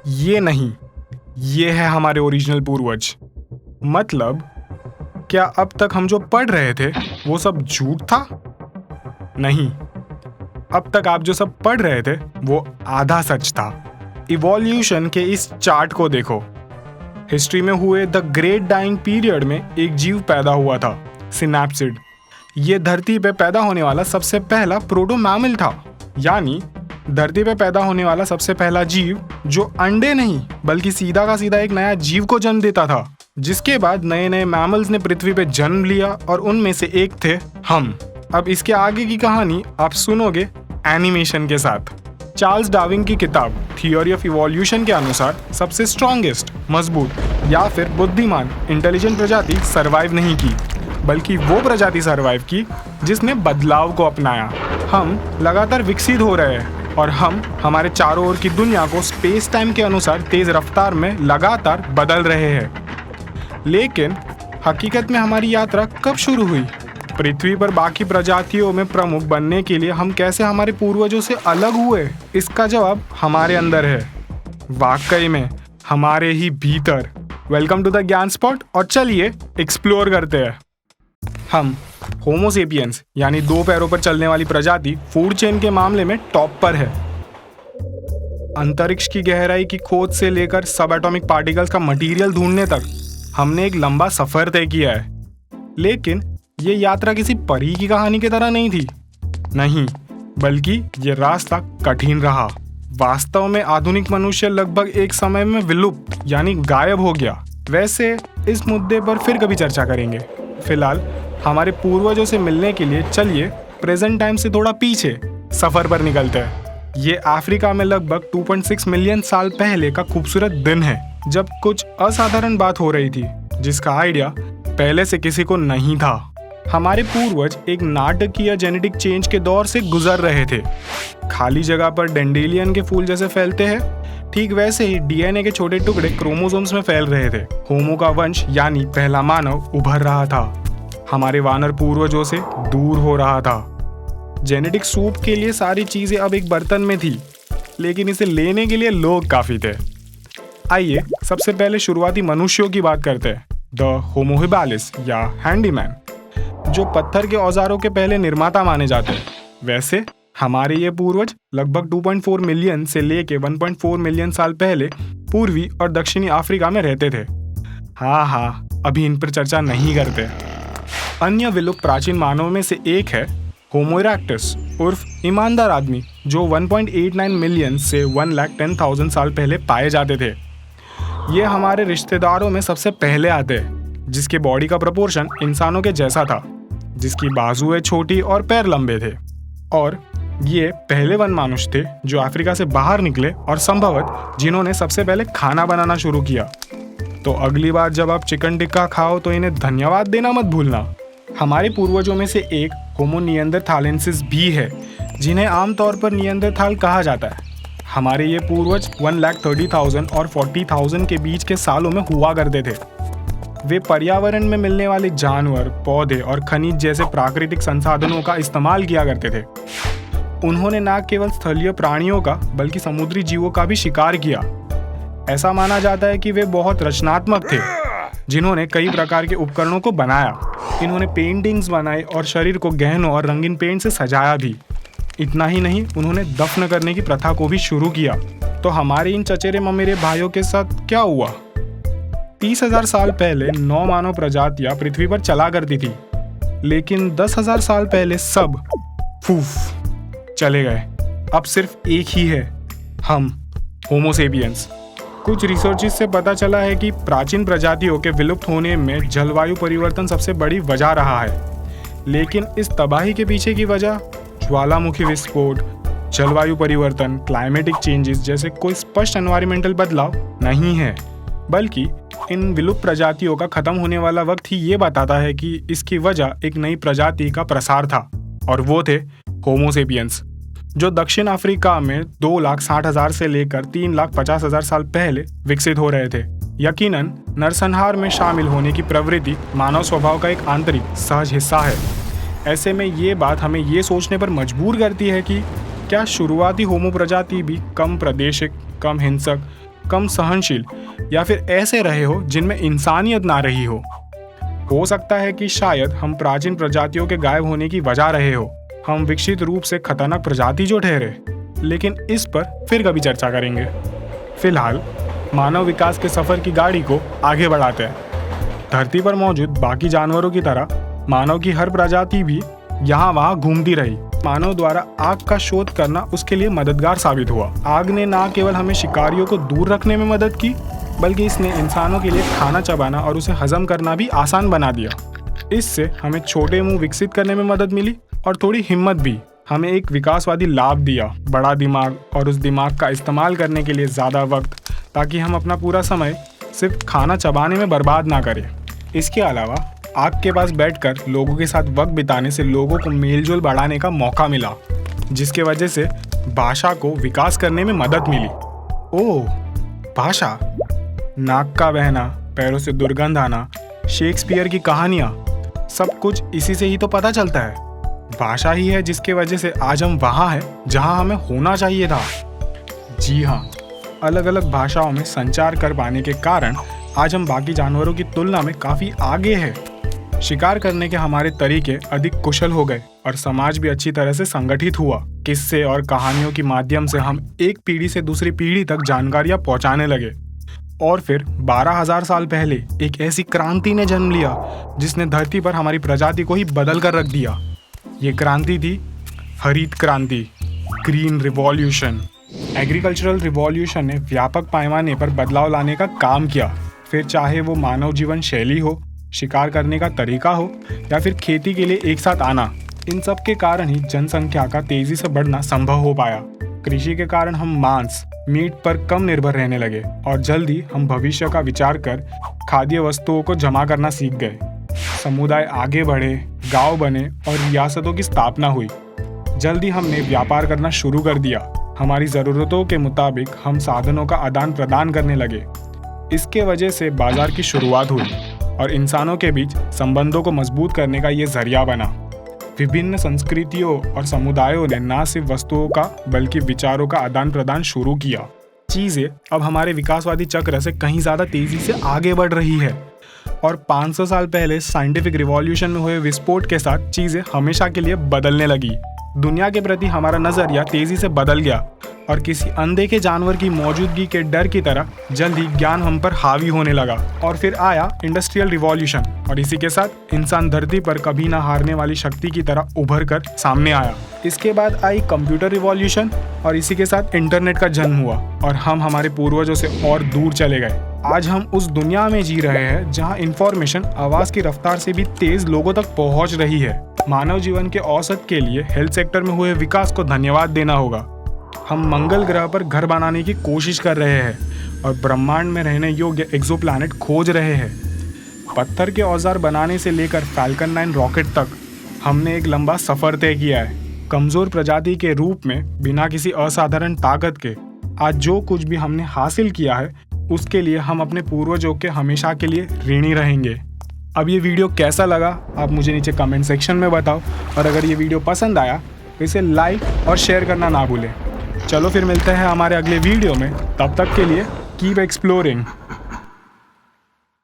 ये नहीं, ये है हमारे ओरिजिनल पूर्वज। मतलब क्या अब तक हम जो पढ़ रहे थे वो सब झूठ था? नहीं, अब तक आप जो सब पढ़ रहे थे वो आधा सच था। इवोल्यूशन के इस चार्ट को देखो। हिस्ट्री में हुए द ग्रेट डाइंग पीरियड में एक जीव पैदा हुआ था, सिनैप्सिड। ये धरती पे पैदा होने वाला सबसे पहला प्रोटो मैमल था, यानी धरती पे पैदा होने वाला सबसे पहला जीव जो अंडे नहीं बल्कि सीधा का सीधा एक नया जीव को जन्म देता था। जिसके बाद नए नए मैमल्स ने पृथ्वी पे जन्म लिया और उनमें से एक थे हम। अब इसके आगे की कहानी आप सुनोगे एनिमेशन के साथ। चार्ल्स डार्विन की किताब थियोरी ऑफ इवोल्यूशन के अनुसार सबसे स्ट्रॉन्गेस्ट, मजबूत या फिर बुद्धिमान इंटेलिजेंट प्रजाति सरवाइव नहीं की, बल्कि वो प्रजाति सरवाइव की जिसने बदलाव को अपनाया। हम लगातार विकसित हो रहे हैं और हम हमारे चारों ओर की दुनिया को स्पेस टाइम के अनुसार तेज रफ्तार में लगातार बदल रहे हैं। लेकिन हकीकत में हमारी यात्रा कब शुरू हुई? पृथ्वी पर बाकी प्रजातियों में प्रमुख बनने के लिए हम कैसे हमारे पूर्वजों से अलग हुए? इसका जवाब हमारे अंदर है, वाकई में हमारे ही भीतर। वेलकम टू द ज्ञान स्पॉट और चलिए एक्सप्लोर करते हैं। हम होमो सेपियंस यानी 2 पैरों पर चलने वाली प्रजाति फूड चेन के मामले में टॉप पर है। अंतरिक्ष की गहराई की खोज से लेकर सब एटॉमिक पार्टिकल्स का मटेरियल ढूंढने तक हमने एक लंबा सफर तय किया है। लेकिन ये यात्रा किसी परी की कहानी की तरह नहीं थी। नहीं, बल्कि ये रास्ता कठिन रहा। वास्तव में आधुनिक मनुष्य लगभग एक समय में विलुप्त यानी गायब हो गया। वैसे इस मुद्दे पर फिर कभी चर्चा करेंगे। फिलहाल हमारे पूर्वजों से मिलने के लिए चलिए प्रेजेंट टाइम से थोड़ा पीछे सफर पर निकलते हैं। ये अफ्रीका में लगभग 2.6 मिलियन साल पहले का खूबसूरत दिन है, जब कुछ असाधारण बात हो रही थी जिसका आइडिया पहले से किसी को नहीं था। हमारे पूर्वज एक नाटकीय जेनेटिक चेंज के दौर से गुजर रहे थे। खाली जगह पर डेंडेलियन के फूल जैसे फैलते हैं, ठीक वैसे ही डीएनए के छोटे टुकड़े क्रोमोसोम्स में फैल रहे थे। होमो का वंश यानी पहला मानव उभर रहा था, हमारे वानर पूर्वजों से दूर हो रहा था। जेनेटिक सूप के लिए सारी चीजें अब एक बर्तन में थी, लेकिन इसे लेने के लिए लोग काफी थे। आइए सबसे पहले शुरुआती मनुष्यों की बात करते हैं, द होमो हिबालिस या हैंडीमैन, जो पत्थर के औजारों के पहले निर्माता माने जाते हैं। वैसे हमारे ये पूर्वज लगभग 2.4 मिलियन से लेके 1.4 मिलियन साल पहले पूर्वी और दक्षिणी अफ्रीका में रहते थे। हाँ, अभी इन पर चर्चा नहीं करते। अन्य विलुप्त प्राचीन मानव में से एक है होमो इरेक्टस उर्फ ईमानदार आदमी, जो 1.89 मिलियन से 1,10,000 साल पहले पाए जाते थे। ये हमारे रिश्तेदारों में सबसे पहले आते हैं, जिसके बॉडी का प्रोपोर्शन इंसानों के जैसा था, जिसकी बाजुएं छोटी और पैर लंबे थे। और ये पहले वन मनुष्य थे जो अफ्रीका से बाहर निकले और संभवतः जिन्होंने सबसे पहले खाना बनाना शुरू किया। तो अगली बार जब आप चिकन टिक्का खाओ तो इन्हें धन्यवाद देना मत भूलना। हमारे पूर्वजों में से एक होमो निएंडरथालेंसिस भी है, जिन्हें आमतौर पर निएंडरथाल कहा जाता है। हमारे ये पूर्वज 1,30,000 और 40,000 के बीच के सालों में हुआ करते थे। वे पर्यावरण में मिलने वाले जानवर, पौधे और खनिज जैसे प्राकृतिक संसाधनों का इस्तेमाल किया करते थे। उन्होंने न केवल स्थलीय प्राणियों का बल्कि समुद्री जीवों का भी शिकार किया। ऐसा माना जाता है कि वे बहुत रचनात्मक थे, जिन्होंने कई प्रकार के उपकरणों को बनाया। इन्होंने पेंटिंग्स बनाई और शरीर को गहनों और रंगीन पेंट से सजाया भी। इतना ही नहीं, उन्होंने दफन करने की प्रथा को भी शुरू किया। तो हमारे इन चचेरे ममेरे भाइयों के साथ क्या हुआ? 30,000 साल पहले 9 मानव प्रजातियां पृथ्वी पर चला करती थी, लेकिन 10,000 साल पहले सब चले गए। अब सिर्फ एक ही है, हम होमो सेपियंस। कुछ रिसर्चेस से पता चला है कि प्राचीन प्रजातियों के विलुप्त होने में जलवायु परिवर्तन सबसे बड़ी वजह रहा है। लेकिन इस तबाही के पीछे की वजह ज्वालामुखी विस्फोट, जलवायु परिवर्तन, क्लाइमेटिक चेंजेस जैसे कोई स्पष्ट एनवायरमेंटल बदलाव नहीं है, बल्कि इन विलुप्त प्रजातियों का खत्म होने वाला वक्त ही ये बताता है कि इसकी वजह एक नई प्रजाति का प्रसार था, और वो थे होमो सेपियंस, जो दक्षिण अफ्रीका में 2,60,000 से लेकर 3,50,000 साल पहले विकसित हो रहे थे। यकीनन नरसंहार में शामिल होने की प्रवृत्ति मानव स्वभाव का एक आंतरिक सहज हिस्सा है। ऐसे में ये बात हमें ये सोचने पर मजबूर करती है कि क्या शुरुआती होमो प्रजाति भी कम प्रादेशिक, कम हिंसक कम सहनशील या फिर ऐसे रहे हो जिनमें इंसानियत ना रही हो सकता है कि शायद हम प्राचीन प्रजातियों के गायब होने की वजह रहे हो, हम विकसित रूप से खतरनाक प्रजाति जो ठहरे। लेकिन इस पर फिर कभी चर्चा करेंगे। फिलहाल मानव विकास के सफर की गाड़ी को आगे बढ़ाते हैं। धरती पर मौजूद बाकी जानवरों की तरह मानव की हर प्रजाति भी यहाँ वहाँ घूमती रही। मानव द्वारा आग का शोध करना उसके लिए मददगार साबित हुआ। आग ने न केवल हमें शिकारियों को दूर रखने में मदद की, बल्कि इसने इंसानों के लिए खाना चबाना और उसे हजम करना भी आसान बना दिया। इससे हमें छोटे मुंह विकसित करने में मदद मिली और थोड़ी हिम्मत भी। हमें एक विकासवादी लाभ दिया, बड़ा दिमाग और उस दिमाग का इस्तेमाल करने के लिए ज़्यादा वक्त, ताकि हम अपना पूरा समय सिर्फ खाना चबाने में बर्बाद ना करें। इसके अलावा आग के पास बैठकर लोगों के साथ वक्त बिताने से लोगों को मेलजोल बढ़ाने का मौका मिला, जिसके वजह से भाषा को विकास करने में मदद मिली। ओह, भाषा, नाक का बहना, पैरों से दुर्गंध आना, शेक्सपियर की कहानियाँ, सब कुछ इसी से ही तो पता चलता है। भाषा ही है जिसके वजह से आज हम वहाँ हैं जहाँ हमें होना चाहिए था। जी हाँ, अलग अलग भाषाओं में संचार कर पाने के कारण आज हम बाकी जानवरों की तुलना में काफ़ी आगे हैं। शिकार करने के हमारे तरीके अधिक कुशल हो गए और समाज भी अच्छी तरह से संगठित हुआ। किस्से और कहानियों के माध्यम से हम एक पीढ़ी से दूसरी पीढ़ी तक जानकारियाँ पहुँचाने लगे। और फिर 12,000 साल पहले एक ऐसी क्रांति ने जन्म लिया जिसने धरती पर हमारी प्रजाति को ही बदल कर रख दिया। ये क्रांति थी हरित क्रांति, ग्रीन रिवॉल्यूशन। एग्रीकल्चरल रिवॉल्यूशन ने व्यापक पैमाने पर बदलाव लाने का काम किया। फिर चाहे वो मानव जीवन शैली हो, शिकार करने का तरीका हो या फिर खेती के लिए एक साथ आना, इन सब के कारण ही जनसंख्या का तेजी से बढ़ना संभव हो पाया। कृषि के कारण हम मांस, मीट पर कम निर्भर रहने लगे और जल्दी हम भविष्य का विचार कर खाद्य वस्तुओं को जमा करना सीख गए। समुदाय आगे बढ़े, गांव बने और रियासतों की स्थापना हुई। जल्दी हमने व्यापार करना शुरू कर दिया। हमारी ज़रूरतों के मुताबिक हम साधनों का आदान प्रदान करने लगे। इसके वजह से बाजार की शुरुआत हुई और इंसानों के बीच संबंधों को मजबूत करने का ये जरिया बना। विभिन्न संस्कृतियों और समुदायों ने न सिर्फ वस्तुओं का बल्कि विचारों का आदान प्रदान शुरू किया। चीज़ें अब हमारे विकासवादी चक्र से कहीं ज़्यादा तेज़ी से आगे बढ़ रही है और 500 साल पहले साइंटिफिक रिवॉल्यूशन में हुए विस्फोट के साथ चीज़ें हमेशा के लिए बदलने लगी। दुनिया के प्रति हमारा नज़रिया तेज़ी से बदल गया और किसी अनदेखे जानवर की मौजूदगी के डर की तरह जल्दी ज्ञान हम पर हावी होने लगा। और फिर आया इंडस्ट्रियल रिवॉल्यूशन और इसी के साथ इंसान धरती पर कभी ना हारने वाली शक्ति की तरह उभर कर सामने आया। इसके बाद आई कंप्यूटर रिवॉल्यूशन और इसी के साथ इंटरनेट का जन्म हुआ और हम हमारे पूर्वजों से और दूर चले गए। आज हम उस दुनिया में जी रहे हैं जहां इंफॉर्मेशन आवाज़ की रफ्तार से भी तेज लोगों तक पहुंच रही है। मानव जीवन के औसत के लिए हेल्थ सेक्टर में हुए विकास को धन्यवाद देना होगा। हम मंगल ग्रह पर घर बनाने की कोशिश कर रहे हैं और ब्रह्मांड में रहने योग्य एक्सोप्लैनेट खोज रहे हैं। पत्थर के औजार बनाने से लेकर फैल्कन 9 रॉकेट तक हमने एक लंबा सफ़र तय किया है। कमज़ोर प्रजाति के रूप में बिना किसी असाधारण ताकत के आज जो कुछ भी हमने हासिल किया है उसके लिए हम अपने पूर्वजों के हमेशा के लिए ऋणी रहेंगे। अब ये वीडियो कैसा लगा आप मुझे नीचे कमेंट सेक्शन में बताओ और अगर ये वीडियो पसंद आया तो इसे लाइक और शेयर करना ना भूलें। चलो फिर मिलते हैं हमारे अगले वीडियो में, तब तक के लिए कीप एक्सप्लोरिंग।